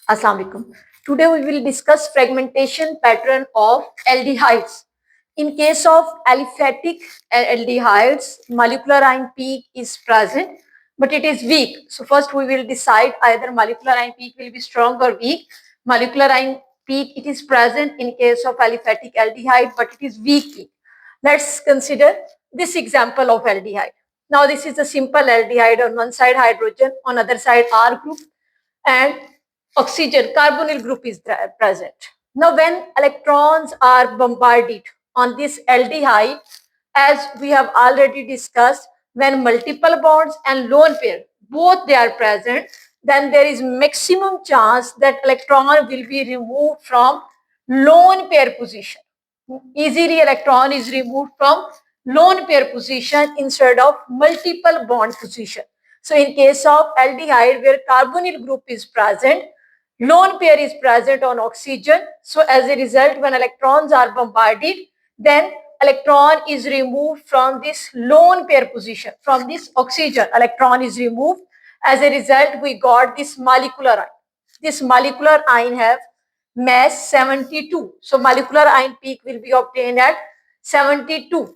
Assalamu alaikum. Today we will discuss fragmentation pattern of aldehydes. In case of aliphatic aldehydes, molecular ion peak is present, but it is weak. So first we will decide either molecular ion peak will be strong or weak. Molecular ion peak, it is present in case of aliphatic aldehyde, but it is weak peak. Let's consider this example of aldehyde. Now this is a simple aldehyde. On one side hydrogen, on other side R group, and oxygen carbonyl group is present. Now when electrons are bombarded on this aldehyde, as we have already discussed, when multiple bonds and lone pair both they are present, then there is maximum chance that electron will be removed from lone pair position. Easily electron is removed from lone pair position instead of multiple bond position. So in case of aldehyde where carbonyl group is present, lone pair is present on oxygen. So as a result, when electrons are bombarded, then electron is removed from this lone pair position. From this oxygen, electron is removed. As a result, we got this molecular ion. This molecular ion have mass 72. So molecular ion peak will be obtained at 72.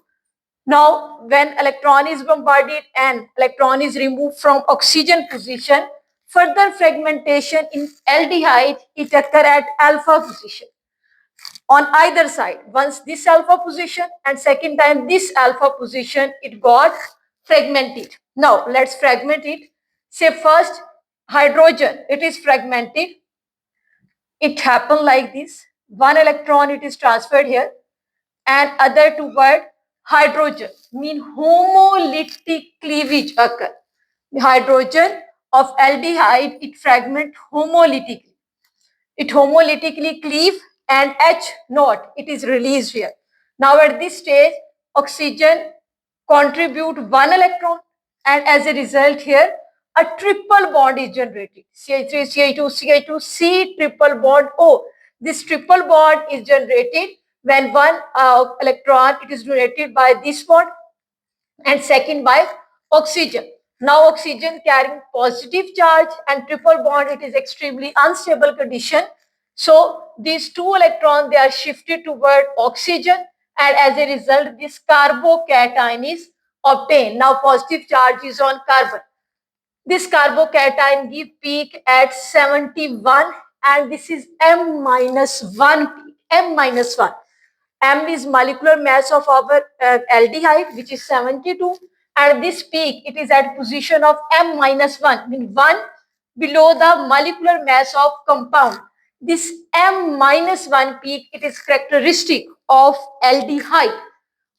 Now, when electron is bombarded and electron is removed from oxygen position, further fragmentation in aldehyde, it occur at alpha position on either side. Once this alpha position and second time this alpha position, it got fragmented. Now, let's fragment it. Say first hydrogen, it is fragmented. It happened like this. One electron, it is transferred here and other toward hydrogen, mean homolytic cleavage occur. The hydrogen of aldehyde, it fragment homolytically. It homolytically cleave and H naught, it is released here. Now at this stage, oxygen contribute one electron and as a result here, a triple bond is generated. CH3, CH2, CH2, C triple bond O. This triple bond is generated when one electron, it is donated by this bond and second by oxygen. Now oxygen carrying positive charge and triple bond, it is extremely unstable condition. So these two electrons, they are shifted toward oxygen and as a result this carbocation is obtained. Now positive charge is on carbon. This carbocation give peak at 71 and this is M minus 1 peak, M minus 1. M is molecular mass of our aldehyde, which is 72, and this peak, it is at position of M minus 1, mean 1 below the molecular mass of compound. This M minus 1 peak, it is characteristic of aldehyde.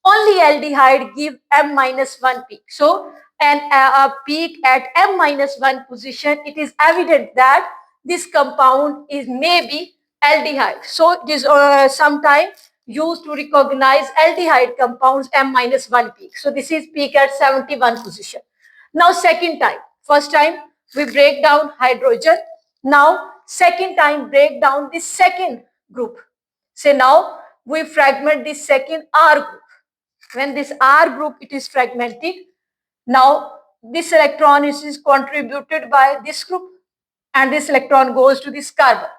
Only aldehyde give M minus 1 peak. So, a peak at M minus 1 position, it is evident that this compound is maybe aldehyde. So, it is sometimes used to recognize aldehyde compounds M minus 1 peak. So, this is peak at 71 position. Now, second time. First time we break down hydrogen. Now, second time break down this second group. Say now we fragment this second R group. When this R group, it is fragmented, now this electron is contributed by this group and this electron goes to this carbon.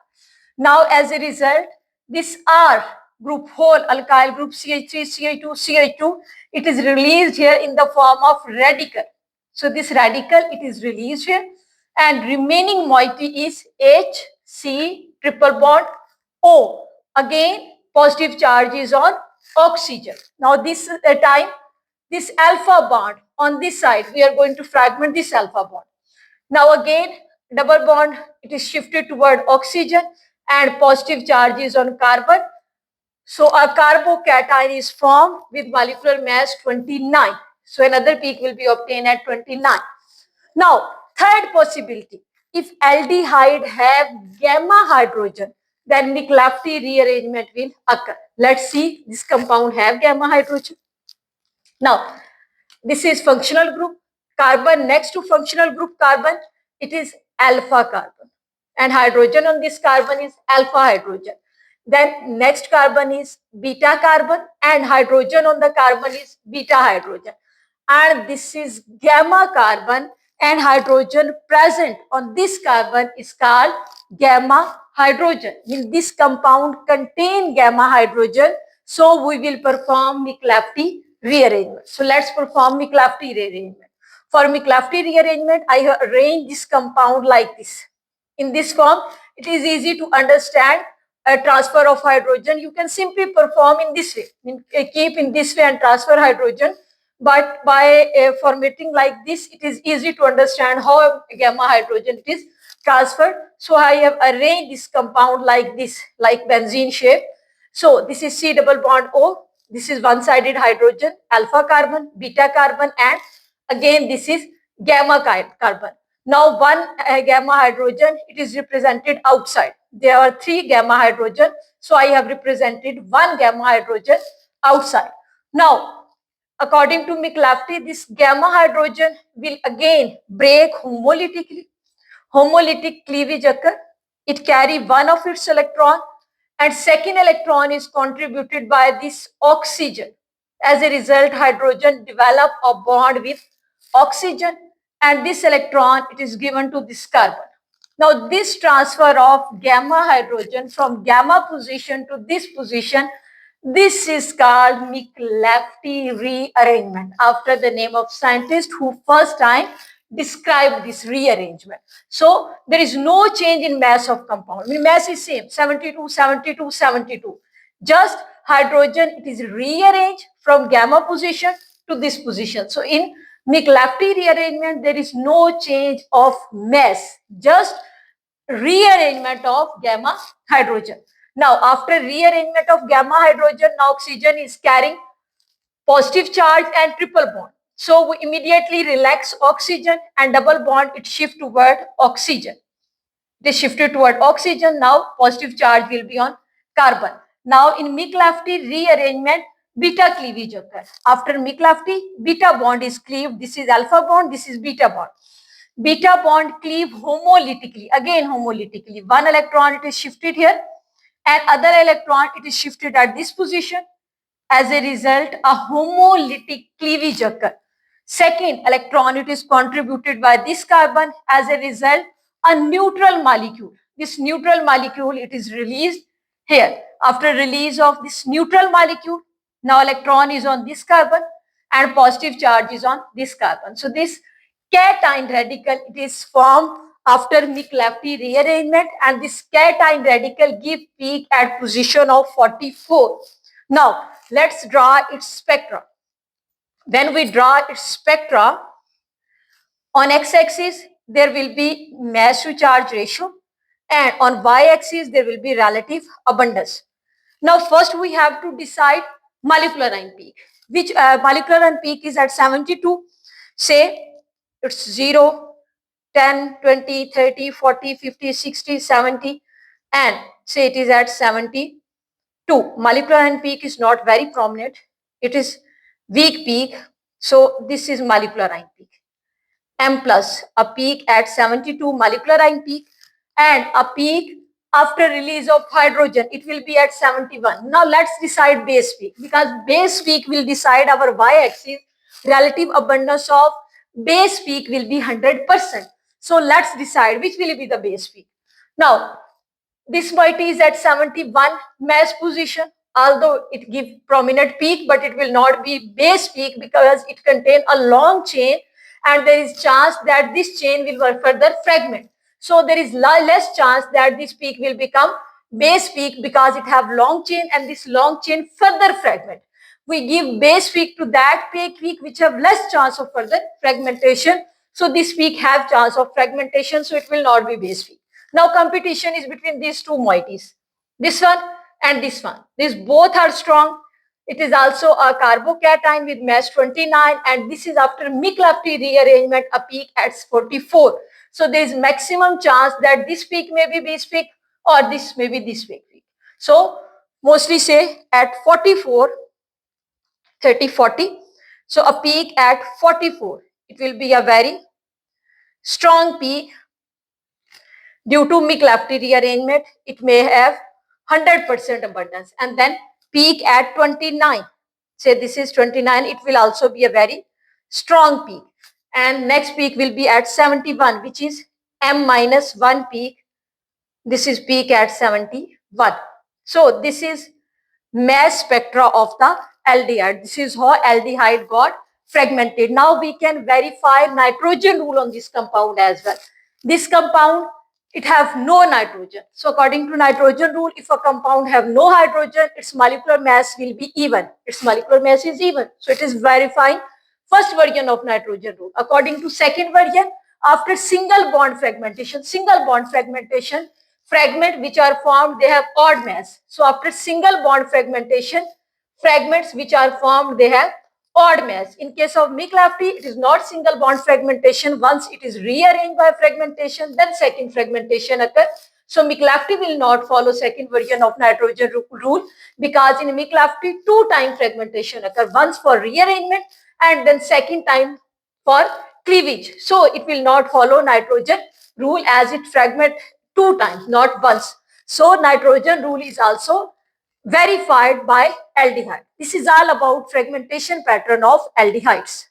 Now as a result, this R group, whole alkyl group CH3, CH2, CH2, it is released here in the form of radical. So this radical, it is released here and remaining moiety is H, C, triple bond, O. Again, positive charge is on oxygen. Now this time, this alpha bond on this side, we are going to fragment this alpha bond. Now again, double bond, it is shifted toward oxygen and positive charge is on carbon. So a carbocation is formed with molecular mass 29. So another peak will be obtained at 29. Now, third possibility, if aldehyde have gamma hydrogen, then Nick-Lafferty rearrangement will occur. Let's see, this compound have gamma hydrogen. Now, this is functional group carbon. Next to functional group carbon, it is alpha carbon. And hydrogen on this carbon is alpha hydrogen. Then next carbon is beta carbon and hydrogen on the carbon is beta hydrogen. And this is gamma carbon and hydrogen present on this carbon is called gamma hydrogen. Means this compound contain gamma hydrogen, so we will perform McLafty rearrangement. So let's perform McLafty rearrangement. For McLafty rearrangement, I have arranged this compound like this. In this form, it is easy to understand a transfer of hydrogen. You can simply perform in this way, keep in this way and transfer hydrogen. But by formatting like this, it is easy to understand how gamma hydrogen it is transferred. So I have arranged this compound like this, like benzene shape. So this is C double bond O. This is one-sided hydrogen, alpha carbon, beta carbon, and again this is gamma carbon. Now one gamma hydrogen, it is represented outside. There are 3 gamma hydrogen. So I have represented 1 gamma hydrogen outside. Now, according to McLafty, this gamma hydrogen will again break homolytically. Homolytic cleavage occur. It carry one of its electron and second electron is contributed by this oxygen. As a result, hydrogen develop a bond with oxygen and this electron it is given to this carbon. Now this transfer of gamma hydrogen from gamma position to this position, this is called McLafty rearrangement after the name of scientist who first time described this rearrangement. So there is no change in mass of compound. I mean, mass is same 72, 72, 72. Just hydrogen it is rearranged from gamma position to this position. So in McLafty rearrangement there is no change of mass, just rearrangement of gamma hydrogen. Now after rearrangement of gamma hydrogen, now oxygen is carrying positive charge and triple bond. So we immediately relax oxygen and double bond it shift toward oxygen. It is shifted toward oxygen. Now positive charge will be on carbon. Now in McLafty rearrangement, beta cleavage occurs. After McLafty, beta bond is cleaved. This is alpha bond, this is beta bond. Beta bond cleave homolytically, again homolytically. One electron it is shifted here and other electron it is shifted at this position. As a result, a homolytic cleavage occurs. Second electron it is contributed by this carbon. As a result, a neutral molecule. This neutral molecule it is released here. After release of this neutral molecule, now electron is on this carbon and positive charge is on this carbon. So this cation radical it is formed after McLafty rearrangement and this cation radical give peak at position of 44. Now let's draw its spectra. When we draw its spectra, on x-axis there will be mass to charge ratio and on y-axis there will be relative abundance. Now first we have to decide molecular ion peak. Which molecular ion peak is at 72, say it's 0, 10, 20, 30, 40, 50, 60, 70 and say it is at 72. Molecular ion peak is not very prominent. It is weak peak. So this is molecular ion peak. M plus, a peak at 72 molecular ion peak and a peak after release of hydrogen, it will be at 71. Now let's decide base peak because base peak will decide our y-axis. Relative abundance of base peak will be 100%. So let's decide which will be the base peak. Now this moiety is at 71 mass position, although it gives prominent peak, but it will not be base peak because it contains a long chain and there is chance that this chain will further fragment. So there is less chance that this peak will become base peak because it have long chain and this long chain further fragment. We give base peak to that peak which have less chance of further fragmentation. So this peak have chance of fragmentation, so it will not be base peak. Now competition is between these two moieties, this one and this one. These both are strong. It is also a carbocation with mass 29 and this is after McLafty rearrangement a peak at 44. So there is maximum chance that this peak may be base peak or this may be this peak. So mostly say at 44, 30, 40. So a peak at 44, it will be a very strong peak. Due to McLafty rearrangement, it may have 100% abundance and then peak at 29. Say this is 29, it will also be a very strong peak. and next peak will be at 71, which is M minus 1 peak. This is peak at 71. So this is mass spectra of the aldehyde. This is how aldehyde got fragmented. Now we can verify nitrogen rule on this compound as well. This compound, it have no nitrogen. So according to nitrogen rule, if a compound have no hydrogen, its molecular mass will be even. Its molecular mass is even. So it is verifying first version of nitrogen rule. According to second version, after single bond fragmentation, fragment which are formed, they have odd mass. So after single bond fragmentation, fragments which are formed, they have odd mass. In case of McLafty, it is not single bond fragmentation. Once it is rearranged by fragmentation, then second fragmentation occurs. So McLafty will not follow second version of nitrogen rule, because in McLafty, 2-time fragmentation occurs, once for rearrangement and then second time for cleavage. So it will not follow nitrogen rule, as it fragment 2 times, not once. So nitrogen rule is also verified by aldehyde. This is all about fragmentation pattern of aldehydes.